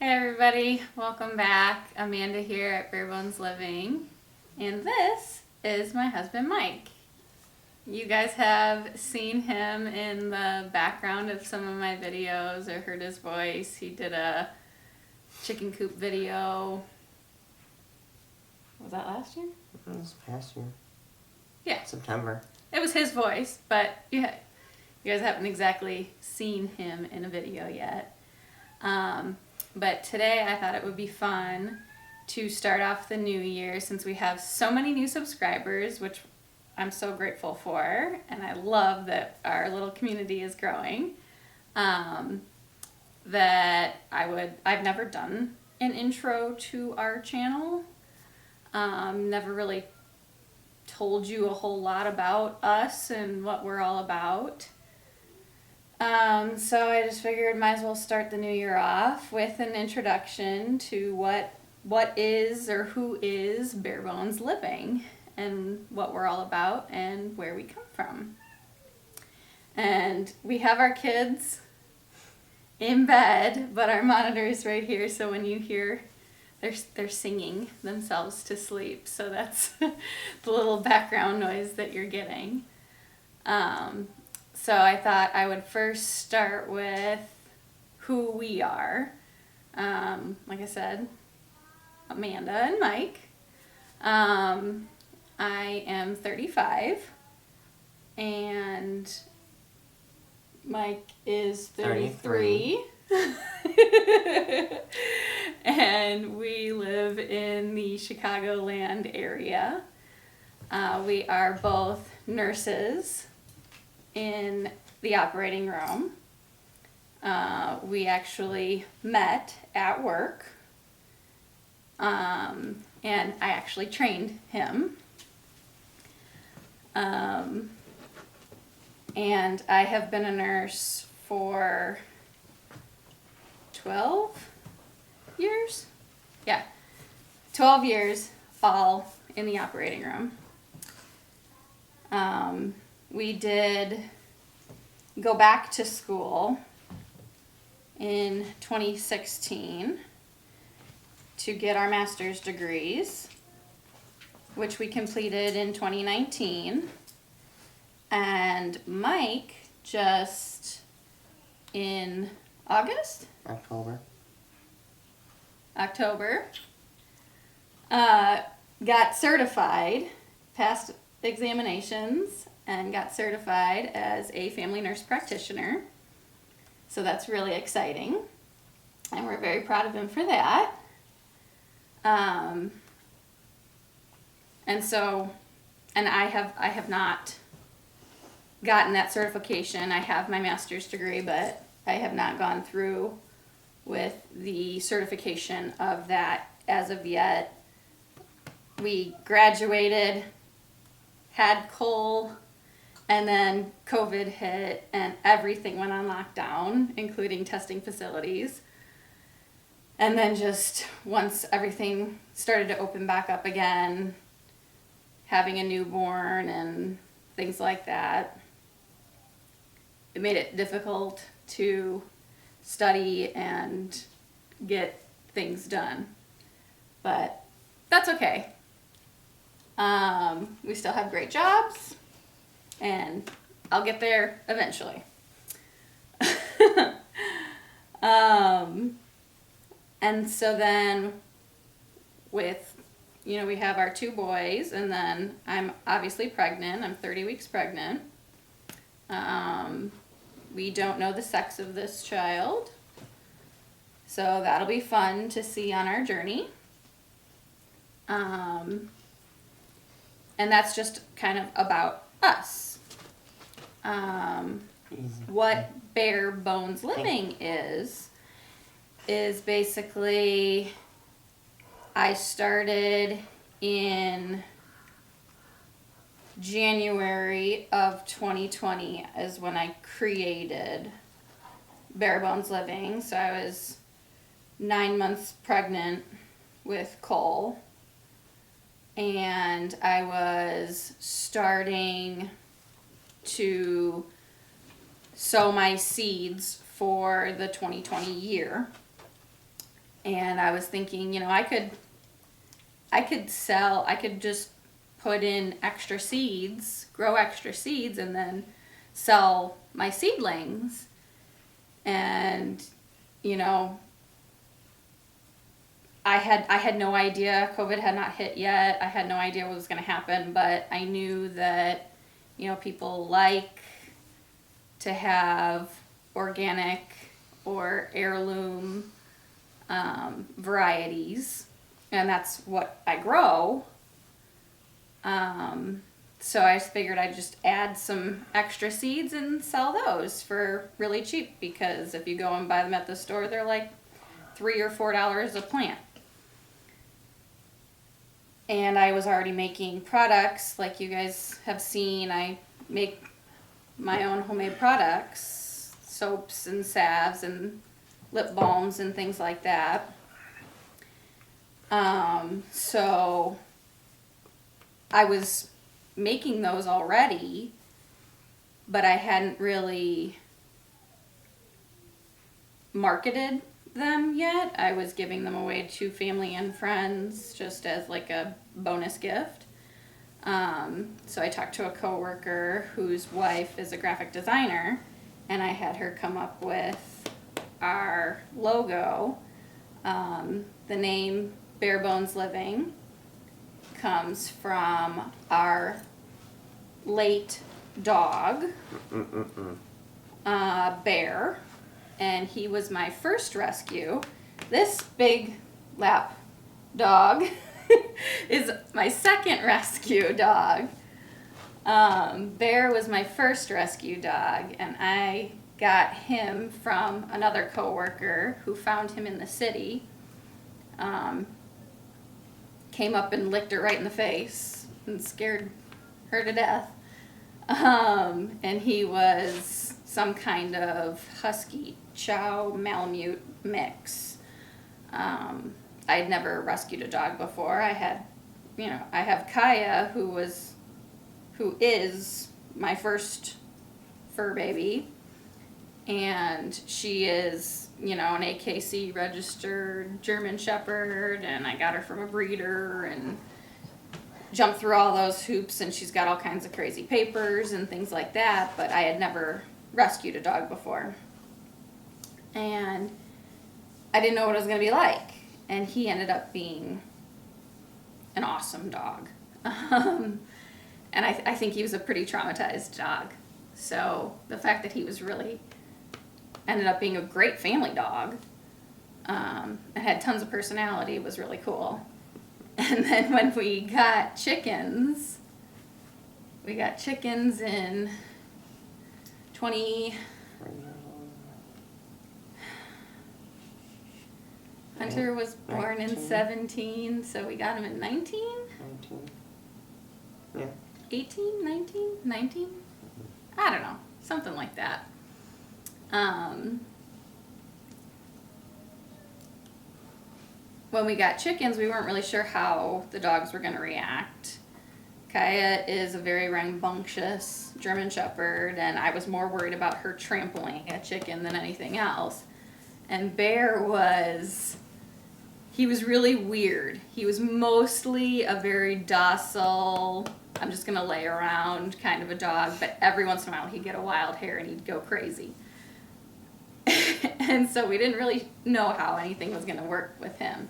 Hey everybody, welcome back. Amanda here at Bare Bones Living, and this is my husband Mike. You guys have seen him in the background of some of my videos or heard his voice. He did a chicken coop video. Was that last year? It was past year. Yeah. September. It was his voice, but you guys haven't exactly seen him in a video yet. But today I thought it would be fun to start off the new year since we have so many new subscribers, which I'm so grateful for, and I love that our little community is growing. I've never done an intro to our channel. Never really told you a whole lot about us and what we're all about. So I just figured might as well start the new year off with an introduction to what is or who is Bare Bones Living and what we're all about and where we come from. And we have our kids in bed, but our monitor is right here, so when you hear they're singing themselves to sleep, so that's the little background noise that you're getting. So I thought I would first start with who we are. Like I said, Amanda and Mike. I am 35 and Mike is 33. And we live in the Chicagoland area. We are both nurses in the operating room. We actually met at work, and I actually trained him. And I have been a nurse for 12 years? Yeah, 12 years, all in the operating room. We did go back to school in 2016 to get our master's degrees, which we completed in 2019. And Mike just in October, got certified, passed examinations, and got certified as a family nurse practitioner. So that's really exciting, and we're very proud of him for that. And I have not gotten that certification. I have my master's degree, but I have not gone through with the certification of that as of yet. We graduated, had Cole, and then COVID hit and everything went on lockdown, including testing facilities. And then just once everything started to open back up again, having a newborn and things like that, it made it difficult to study and get things done. But that's okay. We still have great jobs, and I'll get there eventually. And so then with, we have our two boys, and then I'm obviously pregnant. I'm 30 weeks pregnant. We don't know the sex of this child, so that'll be fun to see on our journey. And that's just kind of about us. What Bare Bones Living is basically, I started in January of 2020 is when I created Bare Bones Living. So I was 9 months pregnant with Cole, and I was starting to sow my seeds for the 2020 year. And I was thinking, I could just put in extra seeds, grow extra seeds, and then sell my seedlings. And, you know, I had no idea. COVID had not hit yet. I had no idea what was going to happen, but I knew that, people like to have organic or heirloom varieties, and that's what I grow. So I figured I'd just add some extra seeds and sell those for really cheap, because if you go and buy them at the store, they're like $3 or $4 a plant. And I was already making products, like you guys have seen. I make my own homemade products, soaps and salves and lip balms and things like that. So I was making those already, but I hadn't really marketed them yet. I was giving them away to family and friends just as like a bonus gift. So I talked to a coworker whose wife is a graphic designer, and I had her come up with our logo. The name Bare Bones Living comes from our late dog, Bear, and he was my first rescue. This big lap dog is my second rescue dog. Bear was my first rescue dog, and I got him from another coworker who found him in the city. Came up and licked her right in the face and scared her to death. And he was some kind of husky chow malamute mix. I'd never rescued a dog before. I have Kaya, who is my first fur baby, and she is, an AKC registered German Shepherd, and I got her from a breeder and jumped through all those hoops, and she's got all kinds of crazy papers and things like that, but I had never rescued a dog before. And I didn't know what it was going to be like, and he ended up being an awesome dog. And I think he was a pretty traumatized dog. So the fact that he was really ended up being a great family dog, and had tons of personality, was really cool. And then when we got chickens in 20... Hunter was born 19. In 17, so we got him in 19? 19. Yeah. 18, 19, 19? I don't know, something like that. When we got chickens, we weren't really sure how the dogs were going to react. Kaya is a very rambunctious German Shepherd, and I was more worried about her trampling a chicken than anything else. And Bear he was really weird. He was mostly a very docile, I'm just going to lay around kind of a dog, but every once in a while he'd get a wild hair and he'd go crazy. And so we didn't really know how anything was going to work with him.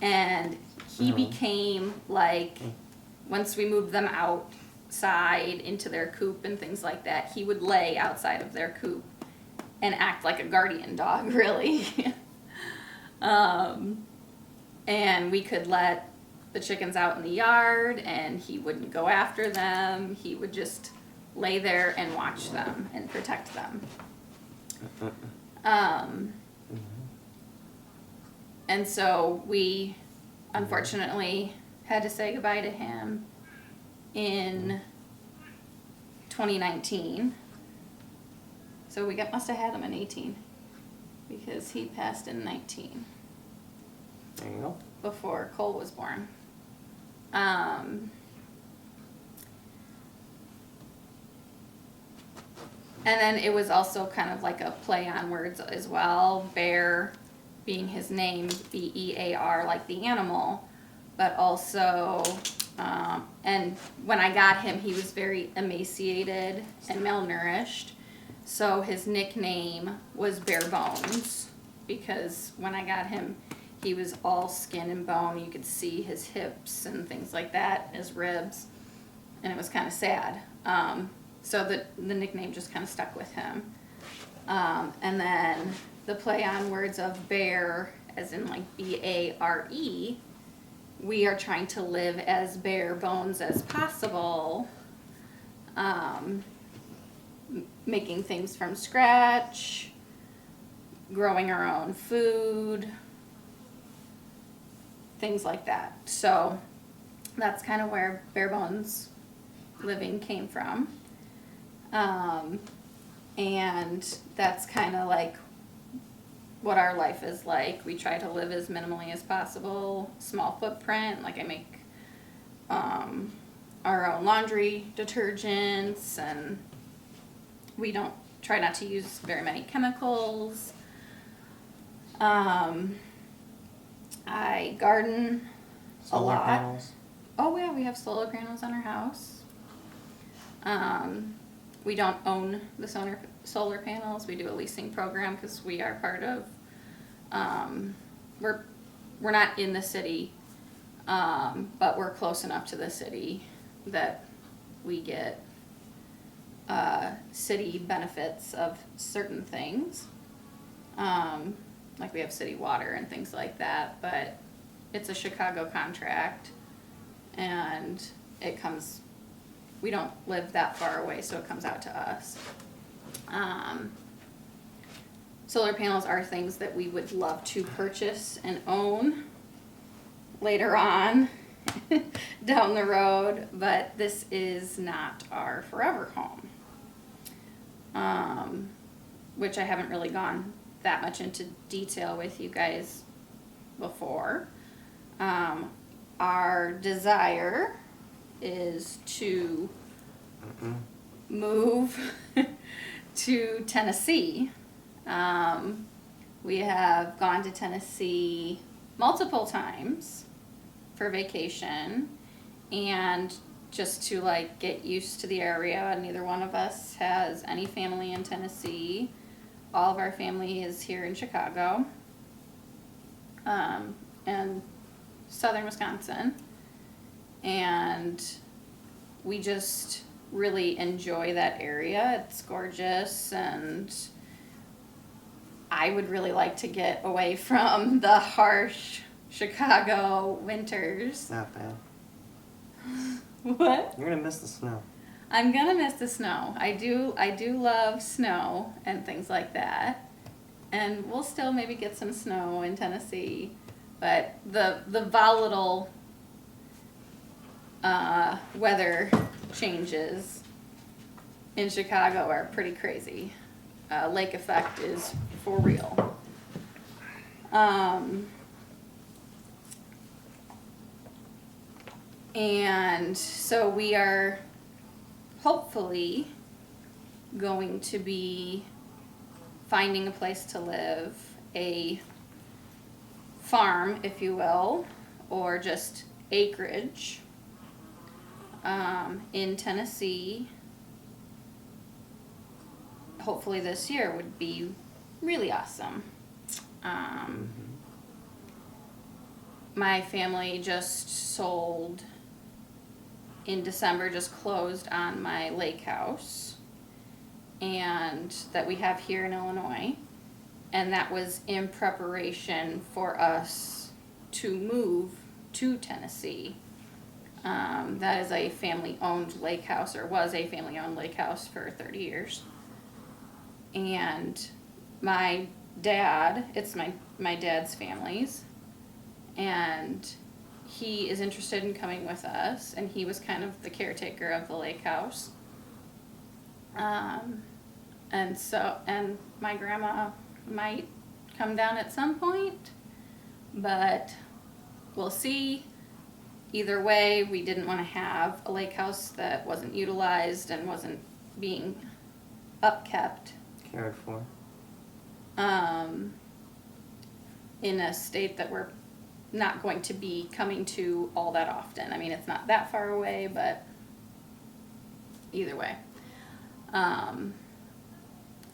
And he became like, once we moved them outside into their coop and things like that, he would lay outside of their coop and act like a guardian dog, really. And we could let the chickens out in the yard, and he wouldn't go after them. He would just lay there and watch them and protect them. And so we unfortunately had to say goodbye to him in 2019. So we must have had him in 18, because he passed in 19. There you go. Before Cole was born. And then it was also kind of like a play on words as well. Bear being his name, Bear, like the animal, but also, and when I got him, he was very emaciated and malnourished. So his nickname was Bare Bones, because when I got him, he was all skin and bone. You could see his hips and things like that, his ribs, and it was kind of sad. So the nickname just kind of stuck with him. And then the play on words of bear, as in like Bare, we are trying to live as bare bones as possible, making things from scratch, growing our own food, things like that. So that's kind of where bare bones living came from. And that's kind of like what our life is like. We try to live as minimally as possible, small footprint. Like I make our own laundry detergents, and we don't try not to use very many chemicals. I garden a Solar lot. panels. Oh yeah, we have solar panels on our house. We don't own the solar panels. We do a leasing program because we are part of, we're not in the city, but we're close enough to the city that we get city benefits of certain things. Like we have city water and things like that, but it's a Chicago contract, and it comes, we don't live that far away, so it comes out to us. Solar panels are things that we would love to purchase and own later on down the road, but this is not our forever home. Which I haven't really gone that much into detail with you guys before. Our desire is to move to Tennessee. We have gone to Tennessee multiple times for vacation, and just to like get used to the area. Neither one of us has any family in Tennessee. All of our family is here in Chicago, and southern Wisconsin, and we just really enjoy that area. It's gorgeous, and I would really like to get away from the harsh Chicago winters. Not bad. What? You're gonna miss the snow. I'm gonna miss the snow. I do love snow and things like that. And we'll still maybe get some snow in Tennessee. But the volatile weather changes in Chicago are pretty crazy. Lake effect is for real. And so we are hopefully going to be finding a place to live, a farm, if you will, or just acreage in Tennessee. Hopefully this year would be really awesome. My family just sold in December, just closed on my lake house, and that we have here in Illinois, and that was in preparation for us to move to Tennessee. That is a family-owned lake house, or was a family-owned lake house for 30 years. And my dad, it's my dad's family's, and he is interested in coming with us, and he was kind of the caretaker of the lake house. And my grandma might come down at some point, but we'll see. Either way, we didn't want to have a lake house that wasn't utilized and wasn't being upkept. Cared for. in a state that we're not going to be coming to all that often. I mean, it's not that far away, but either way.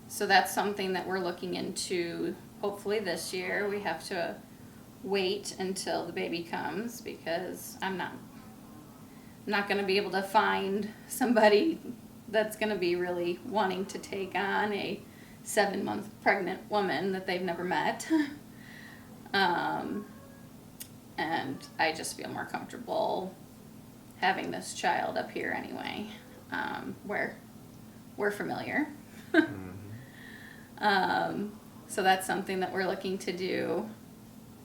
So that's something that we're looking into hopefully this year. We have to wait until the baby comes because I'm not going to be able to find somebody that's going to be really wanting to take on a 7-month pregnant woman that they've never met. And I just feel more comfortable having this child up here anyway, where we're familiar. So that's something that we're looking to do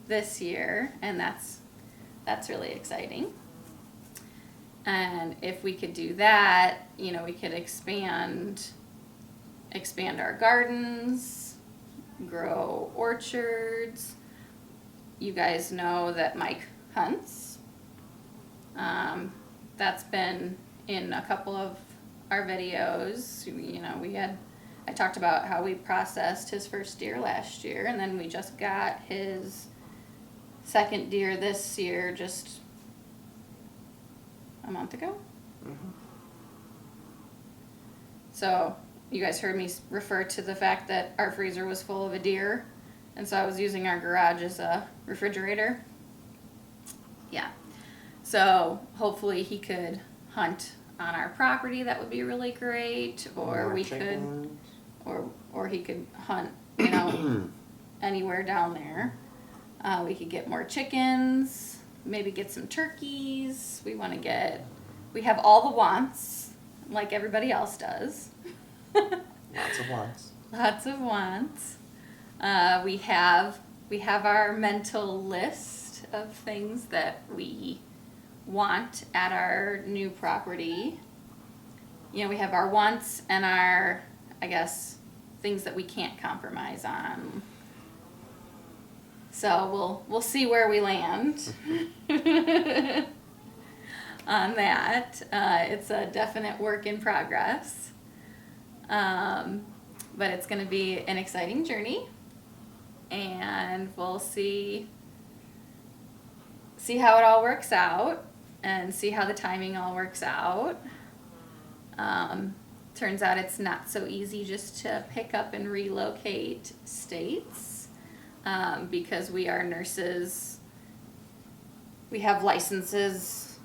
this year, and that's really exciting. And if we could do that, you know, we could expand our gardens, grow orchards. You guys know that Mike hunts. That's been in a couple of our videos. You know, I talked about how we processed his first deer last year, and then we just got his second deer this year just a month ago. Mm-hmm. So you guys heard me refer to the fact that our freezer was full of a deer, and so I was using our garage as a refrigerator. Yeah. So hopefully he could hunt on our property. That would be really great. Or More we chickens. or he could hunt, you know, anywhere down there. We could get more chickens, maybe get some turkeys. We have all the wants, like everybody else does. Lots of wants. Lots of wants. We have our mental list of things that we want at our new property. You know, we have our wants and our, I guess, things that we can't compromise on. So we'll see where we land on that. It's a definite work in progress. But it's going to be an exciting journey, and we'll see how it all works out and see how the timing all works out. Turns out it's not so easy just to pick up and relocate states, because we are nurses. We have licenses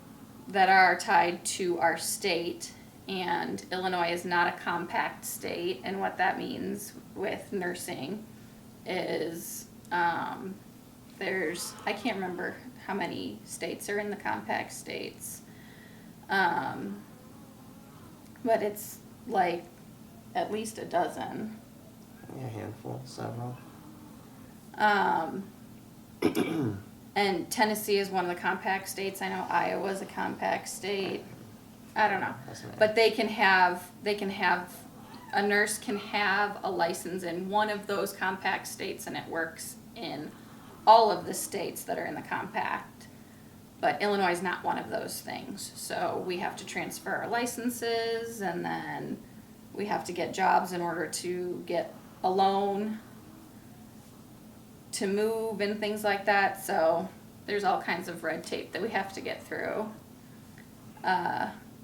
that are tied to our state, and Illinois is not a compact state, and what that means with nursing is there's, I can't remember how many states are in the compact states, but it's like at least a dozen. Yeah, a handful, several. And Tennessee is one of the compact states. I know Iowa's a compact state. I don't know. But a nurse can have a license in one of those compact states, and it works in all of the states that are in the compact. But Illinois is not one of those things. So we have to transfer our licenses, and then we have to get jobs in order to get a loan to move and things like that. So there's all kinds of red tape that we have to get through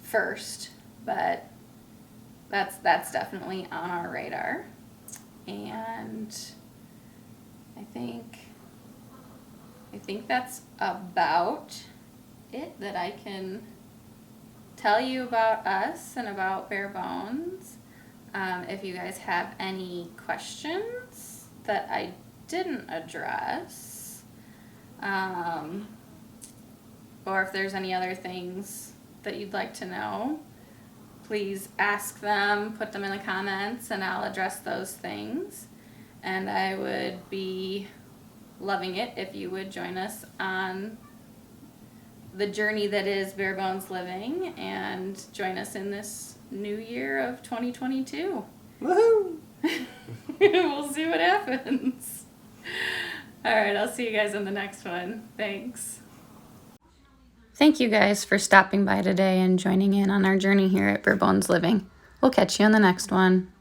first, but that's definitely on our radar. And I think that's about it that I can tell you about us and about Bare Bones. If you guys have any questions that I didn't address, or if there's any other things that you'd like to know, please ask them, put them in the comments, and I'll address those things. And I would be loving it if you would join us on the journey that is Bare Bones Living, and join us in this new year of 2022. Woohoo! We'll see what happens. All right, I'll see you guys in the next one. Thanks. Thank you guys for stopping by today and joining in on our journey here at Bare Bones Living. We'll catch you on the next one.